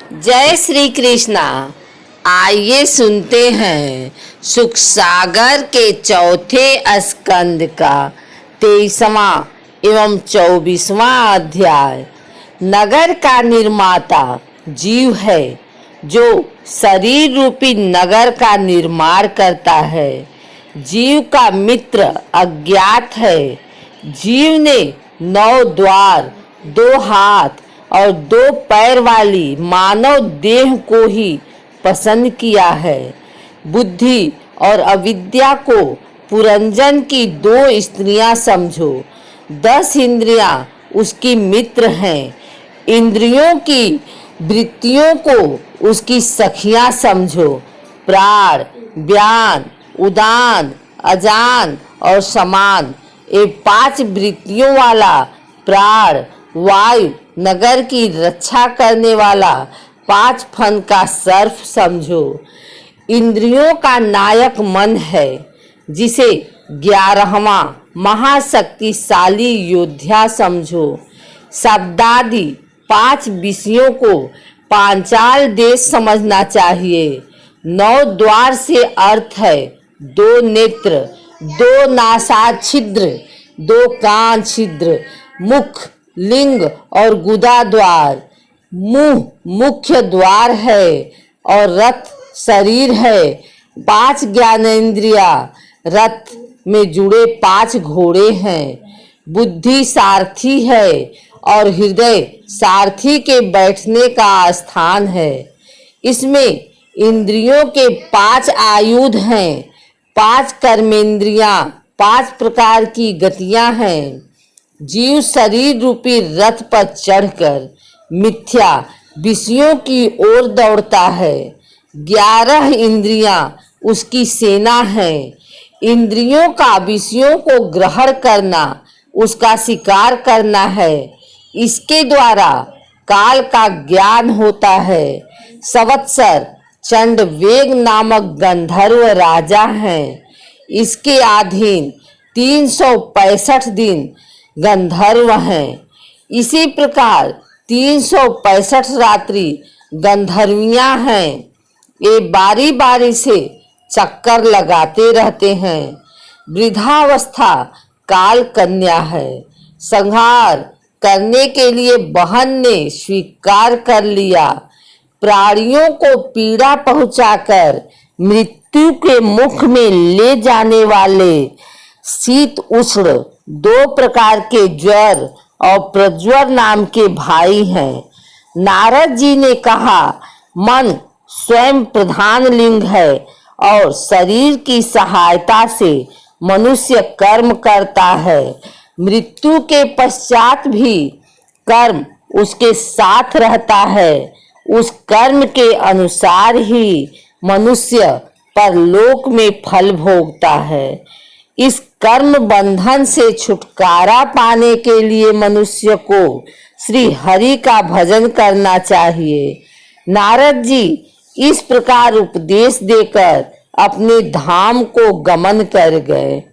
जय श्री कृष्णा। आइए सुनते हैं सुख सागर के चौथे स्कंद का 23वां एवं 24वां अध्याय। नगर का निर्माता जीव है जो शरीर रूपी नगर का निर्माण करता है। जीव का मित्र अज्ञात है। जीव ने 9 द्वार, 2 हाथ और 2 पैर वाली मानव देह को ही पसंद किया है। बुद्धि और अविद्या को पुरंजन की 2 स्त्रियां समझो। 10 इंद्रियां उसकी मित्र हैं। इंद्रियों की वृत्तियों को उसकी सखियां समझो। प्राण, व्यान, उदान, अजान और समान, ये 5 वृत्तियों वाला प्राण वायु नगर की रक्षा करने वाला 5 फन का सर्फ समझो। इंद्रियों का नायक मन है, जिसे 11वां महाशक्तिशाली योद्धा समझो। शब्दादि 5 विषयों को पांचाल देश समझना चाहिए। 9 द्वार से अर्थ है 2 नेत्र, 2 नासा छिद्र, 2 कान छिद्र, मुख, लिंग और गुदा द्वार। मुंह मुख्य द्वार है और रथ शरीर है। 5 ज्ञानेंद्रिया, रथ में जुड़े 5 घोड़े हैं। बुद्धि सारथी है और हृदय सारथी के बैठने का स्थान है। इसमें इंद्रियों के 5 आयुध हैं। 5 कर्मेंद्रियां, 5 प्रकार की गतियां हैं। जीव शरीर रूपी रथ पर चढ़कर मिथ्या विषयों की ओर दौड़ता है। 11 इंद्रियां उसकी सेना है। इंद्रियों का विषयों को ग्रहण करना उसका शिकार करना है। इसके द्वारा काल का ज्ञान होता है। संवत्सर चंड वेग नामक गंधर्व राजा हैं। इसके अधीन 365 दिन गंधर्व हैं। इसी प्रकार 365 रात्रि गंधर्वियां हैं। ये बारी बारी से चक्कर लगाते रहते हैं। वृद्धावस्था काल कन्या है। संहार करने के लिए बहन ने स्वीकार कर लिया। प्राणियों को पीड़ा पहुंचाकर मृत्यु के मुख में ले जाने वाले शीत उष्ण 2 प्रकार के ज्वर और प्रज्वर नाम के भाई हैं। नारद जी ने कहा, मन स्वयं प्रधान लिंग है और शरीर की सहायता से मनुष्य कर्म करता है। मृत्यु के पश्चात भी कर्म उसके साथ रहता है। उस कर्म के अनुसार ही मनुष्य परलोक में फल भोगता है। इस कर्म बंधन से छुटकारा पाने के लिए मनुष्य को श्री हरि का भजन करना चाहिए। नारद जी इस प्रकार उपदेश देकर अपने धाम को गमन कर गए।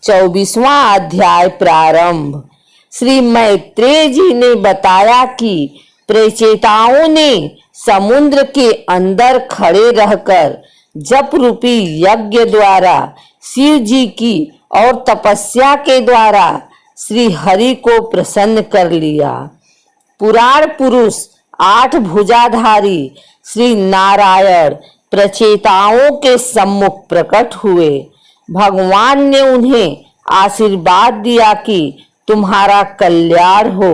24वां अध्याय प्रारंभ। श्री मैत्रेय जी ने बताया कि प्रेचेताओं ने समुद्र के अंदर खड़े रहकर जप रूपी यज्ञ द्वारा शिव जी की और तपस्या के द्वारा श्री हरि को प्रसन्न कर लिया। पुराण पुरुष 8 भुजाधारी श्री नारायण प्रचेताओं के सम्मुख प्रकट हुए। भगवान ने उन्हें आशीर्वाद दिया कि तुम्हारा कल्याण हो।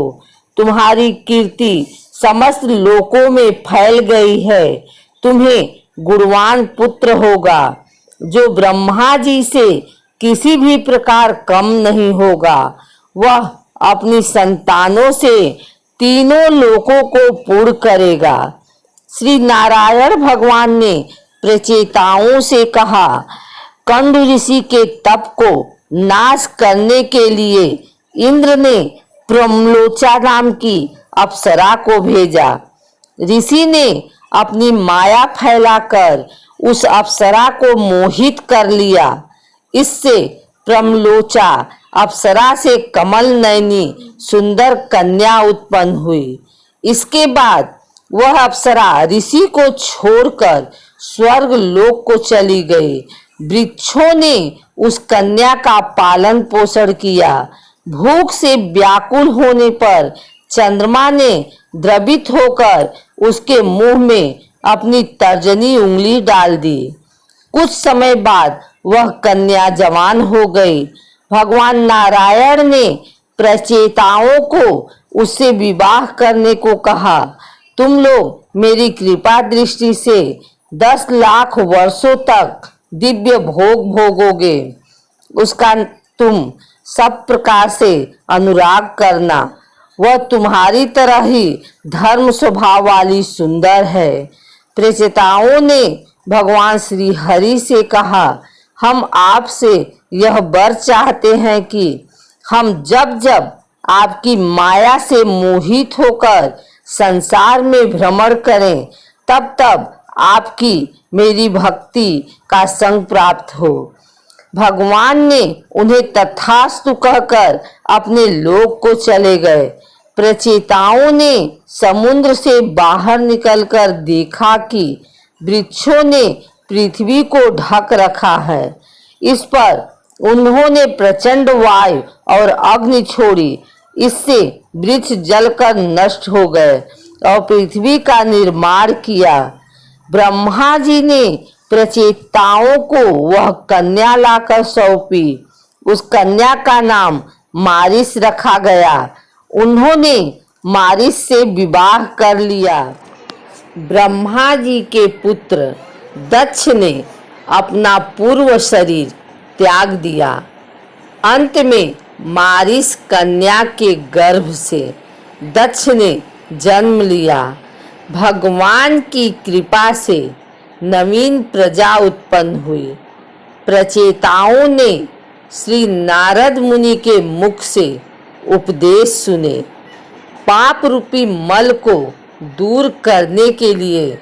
तुम्हारी कीर्ति समस्त लोकों में फैल गई है। तुम्हें गुणवान पुत्र होगा जो ब्रह्मा जी से किसी भी प्रकार कम नहीं होगा। वह अपनी संतानों से तीनों लोकों को पूर्ण करेगा। श्री नारायण भगवान ने प्रचेताओं से कहा, कंद ऋषि के तप को नाश करने के लिए इंद्र ने प्रमलोचा नाम की अप्सरा को भेजा। ऋषि ने अपनी माया फैलाकर उस अप्सरा को मोहित कर लिया। इससे प्रमलोचा अप्सरा से कमल नयनी सुंदर कन्या उत्पन्न हुई। इसके बाद वह अप्सरा ऋषि को छोड़कर स्वर्ग लोक को चली गई। वृक्षों ने उस कन्या का पालन पोषण किया। भूख से व्याकुल होने पर चंद्रमा ने द्रवित होकर उसके मुंह में अपनी तर्जनी उंगली डाल दी। कुछ समय बाद वह कन्या जवान हो गई। भगवान नारायण ने प्रचेताओं को उससे विवाह करने को कहा। तुम लोग मेरी कृपा दृष्टि से 10 लाख वर्षों तक दिव्य भोग भोगोगे। उसका तुम सब प्रकार से अनुराग करना। वह तुम्हारी तरह ही धर्म स्वभाव वाली सुंदर है। प्रचेताओं ने भगवान श्री हरि से कहा, हम आपसे यह वर चाहते हैं कि हम जब जब आपकी माया से मोहित होकर संसार में भ्रमण करें, तब तब आपकी मेरी भक्ति का संग प्राप्त हो। भगवान ने उन्हें तथास्तु कहकर अपने लोक को चले गए। प्रचेताओं ने समुद्र से बाहर निकलकर देखा कि वृक्षों ने पृथ्वी को ढक रखा है। इस पर उन्होंने प्रचंड वायु और अग्नि छोड़ी। इससे वृक्ष जलकर नष्ट हो गए और पृथ्वी का निर्माण किया। ब्रह्मा जी ने प्रचेताओं को वह कन्या लाकर सौंपी। उस कन्या का नाम मारिस रखा गया। उन्होंने मारिस से विवाह कर लिया। ब्रह्मा जी के पुत्र दक्ष ने अपना पूर्व शरीर त्याग दिया। अंत में मारिस कन्या के गर्भ से दक्ष ने जन्म लिया। भगवान की कृपा से नवीन प्रजा उत्पन्न हुई। प्रचेताओं ने श्री नारद मुनि के मुख से उपदेश सुने। पाप रूपी मल को दूर करने के लिए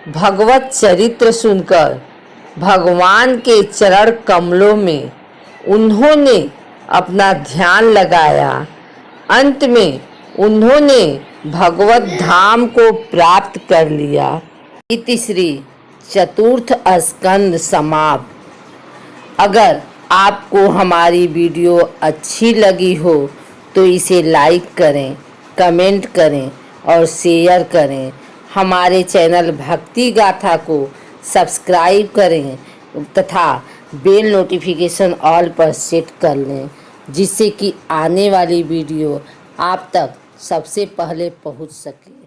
भगवत चरित्र सुनकर भगवान के चरण कमलों में उन्होंने अपना ध्यान लगाया। अंत में उन्होंने भगवत धाम को प्राप्त कर लिया। इति श्री चतुर्थ स्कंद समाप्त। अगर आपको हमारी वीडियो अच्छी लगी हो तो इसे लाइक करें, कमेंट करें और शेयर करें। हमारे चैनल भक्ति गाथा को सब्सक्राइब करें तथा बेल नोटिफिकेशन ऑल पर सेट कर लें, जिससे कि आने वाली वीडियो आप तक सबसे पहले पहुंच सके।